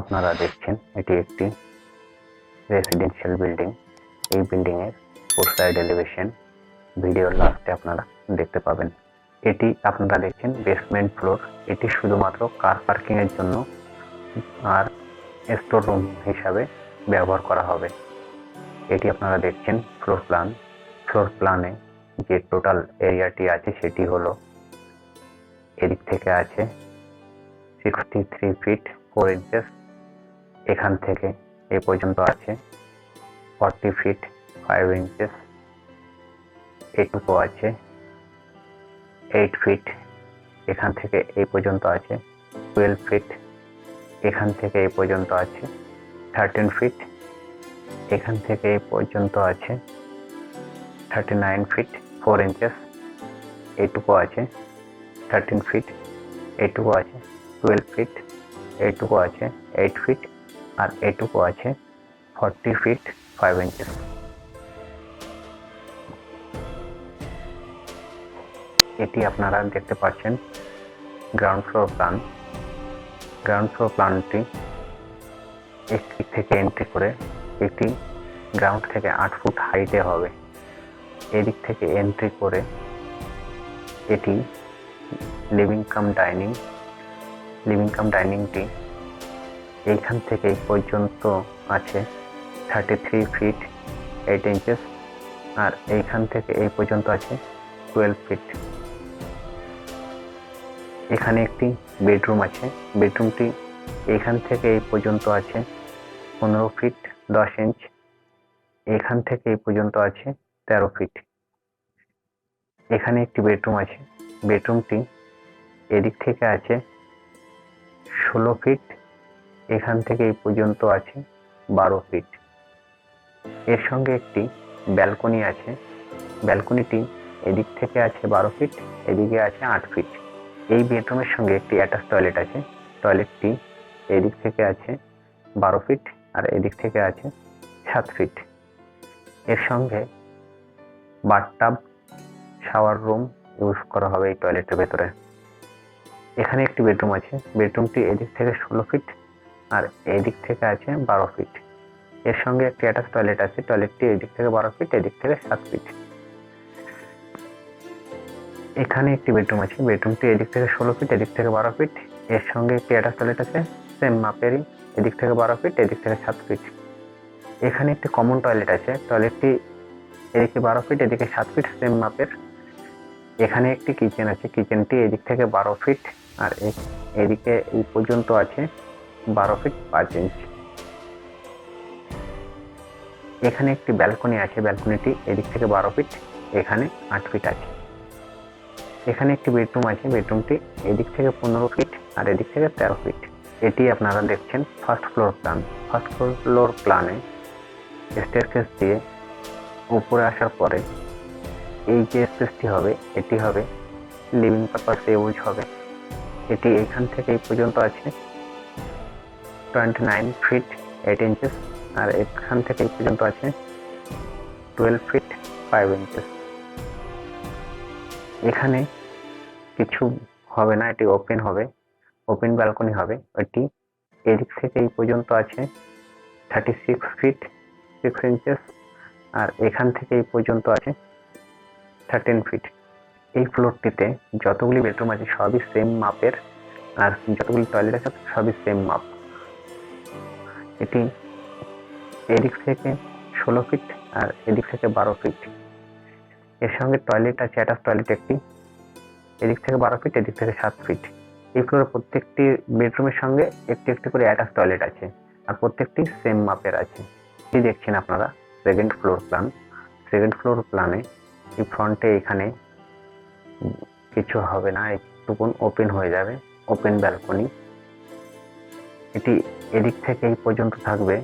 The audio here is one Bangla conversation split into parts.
আপনারা দেখছেন এটি একটি রেসিডেন্সিয়াল বিল্ডিং। এই বিল্ডিং এর ফোর সাইড এলিভেশন ভিডিওর লাস্টে আপনারা দেখতে পাবেন। এটি আপনারা দেখছেন বেসমেন্ট ফ্লোর। এটি শুধুমাত্র কার পার্কিং এর জন্য আর স্টোর রুম হিসাবে ব্যবহার করা হবে। এটি আপনারা দেখছেন ফ্লোর প্ল্যান। ফ্লোর প্ল্যানে যে টোটাল এরিয়াটি আছে সেটি হলো, এদিক থেকে আছে 63 ফিট 4 ইঞ্চেস, এখান থেকে এই পর্যন্ত আছে 40 ফিট 5 ইঞ্চেস, এটুকু আছে 8 ফিট, এখান থেকে এই পর্যন্ত আছে 12 ফিট, এখান থেকে এই পর্যন্ত আছে 13 ফিট, এখান থেকে এই পর্যন্ত আছে 39 ফিট 4 ইঞ্চেস, এইটুকু আছে 13 ফিট, এইটুকু আছে 12 ফিট, এইটুকু আছে 8 ফিট, আর এইটুকু আছে 40 ফিট 5 ইঞ্চেস। এটি আপনারা দেখতে পাচ্ছেন ground floor plan. Ground floor প্ল্যানটি একটি থেকে এন্ট্রি করে এটি গ্রাউন্ড থেকে 8 ফুট হাইটে হবে। এদিক থেকে এন্ট্রি করে এটি লিভিং কাম ডাইনিংটি এইখান থেকে এই পর্যন্ত আছে 33 ফিট 8 ইঞ্চেস, আর এইখান থেকে এই পর্যন্ত আছে 12 ফিট। এখানে একটি বেডরুম আছে। বেডরুমটি এখান থেকে এই পর্যন্ত আছে 15 ফিট 10 ইঞ্চ, এখান থেকে এই পর্যন্ত আছে 13 ফিট। এখানে একটি বেডরুম আছে। বেডরুমটি এদিক থেকে আছে 16 ফিট, এখান থেকে এই পর্যন্ত আছে 12 ফিট। এর সঙ্গে একটি ব্যালকনি আছে। ব্যালকনিটি এদিক থেকে আছে 12 ফিট, এদিকে আছে 8 ফিট। এই বেডরুমের সঙ্গে একটি অ্যাটাচ টয়লেট আছে। টয়লেটটি এদিক থেকে আছে 12 ফিট আর এদিক থেকে আছে 7 ফিট। এর সঙ্গে বাথটাব শাওয়ার রুম ইউজ করা হবে এই টয়লেটের ভেতরে। এখানে একটি বেডরুম আছে। বেডরুমটি এদিক থেকে 16 ফিট আর এদিক থেকে আছে 12 ফিট। এর সঙ্গে একটি অ্যাটাচ টয়লেট আছে। টয়লেটটি এদিক থেকে 12 ফিট, এদিক থেকে 7 ফিট। এখানে একটি বেডরুম আছে। বেডরুমটি এদিক থেকে 16 ফিট, এদিক থেকে 12 ফিট। এর সঙ্গে একটি অ্যাটাচ টয়লেট আছে সেম মাপেরই, এদিক থেকে 12 ফিট, এদিক থেকে 7 ফিট। এখানে একটি কমন টয়লেট আছে। টয়লেটটি এদিকে 12 ফিট, এদিকে 7 ফিট সেম মাপের। এখানে একটি কিচেন আছে। কিচেনটি এদিক থেকে 12 ফিট আর এদিকে এই পর্যন্ত আছে 12 ফিট 5 ইঞ্চ। এখানে একটি ব্যালকনি আছে। ব্যালকনিটি এদিক থেকে 12 ফিট, এখানে 8 ফিট আছে। এখানে একটি বেডরুম আছে। বেডরুমটি এদিক থেকে 15 ফিট আর এদিক থেকে 13 ফিট। এটি আপনারা দেখছেন first floor plan. First floor প্ল্যানে স্টেয়ারকেস দিয়ে উপরে আসার পরে এই যে স্পেসটি হবে, এটি হবে লিভিং পারপাসে ইউজ হবে। এটি এখান থেকে এই পর্যন্ত আছে 29 ফিট 8 ইঞ্চেস আর এখান থেকে এই পর্যন্ত আছে 12 ফিট 5 ইঞ্চেস। এখানে কিছু হবে না, এটি ওপেন হবে, ওপেন ব্যালকনি হবে। এটি এদিক থেকে এই পর্যন্ত আছে 36 ফিট 6 ইঞ্চেস আর এখান থেকে এই পর্যন্ত আছে 13 ফিট। এই ফ্লোরটিতে যতগুলি বেডরুম আছে সবই সেম মাপের আর যতগুলি টয়লেট আছে সবই সেম মাপ। এটি এদিক থেকে 16 ফিট আর এদিক থেকে 12 ফিট। এর সঙ্গে টয়লেট আছে, অ্যাটাচ টয়লেট একটি, এদিক থেকে 12 ফিট, এদিক থেকে 7 ফিট। এই ফ্লোরে প্রত্যেকটি বেডরুমের সঙ্গে একটি একটি করে অ্যাটাচ টয়লেট আছে আর প্রত্যেকটি সেম মাপের আছে। এটি দেখছেন আপনারা second floor plan. Second floor প্ল্যানে এই ফ্রন্টে এখানে কিছু হবে না, একটুকুন ওপেন হয়ে যাবে, ওপেন ব্যালকনি। এটি এদিক থেকে এই পর্যন্ত থাকবে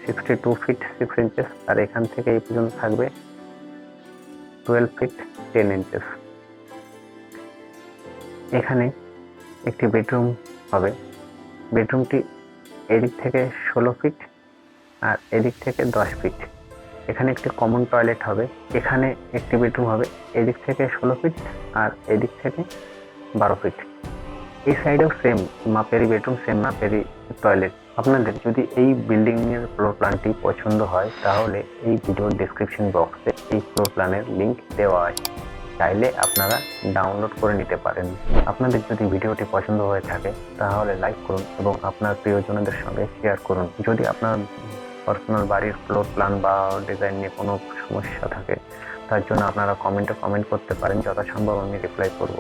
62 ফিট 6 ইঞ্চেস আর এখান থেকে এই পর্যন্ত থাকবে 12 ফিট 10 ইঞ্চেস। এখানে একটি বেডরুম হবে। বেডরুমটি এদিক থেকে 16 ফিট আর এদিক থেকে 10 ফিট। এখানে একটি কমন টয়লেট হবে। এখানে একটি বেডরুম হবে, এদিক থেকে 16 ফিট আর এদিক থেকে 12 ফিট। এই সাইডেও সেম মাপেরই বেডরুম, সেম মাপেরই টয়লেট। আপনাদের যদি এই বিল্ডিং এর ফ্লোর প্ল্যানটি পছন্দ হয় তাহলে এই ভিডিওর ডেসক্রিপশন বক্সে এই ফ্লোর প্ল্যানের লিংক দেওয়া আছে, চাইলে আপনারা ডাউনলোড করে নিতে পারেন। আপনাদের যদি ভিডিওটি পছন্দ হয়ে থাকে তাহলে লাইক করুন এবং আপনার প্রিয়জনদের সঙ্গে শেয়ার করুন। যদি আপনার পার্সোনাল বাড়ির ফ্লোর প্ল্যান বা ডিজাইন নিয়ে কোনো সমস্যা থাকে তার জন্য আপনারা কমেন্টে কমেন্ট করতে পারেন, যথাসম্ভব আমি রিপ্লাই করব।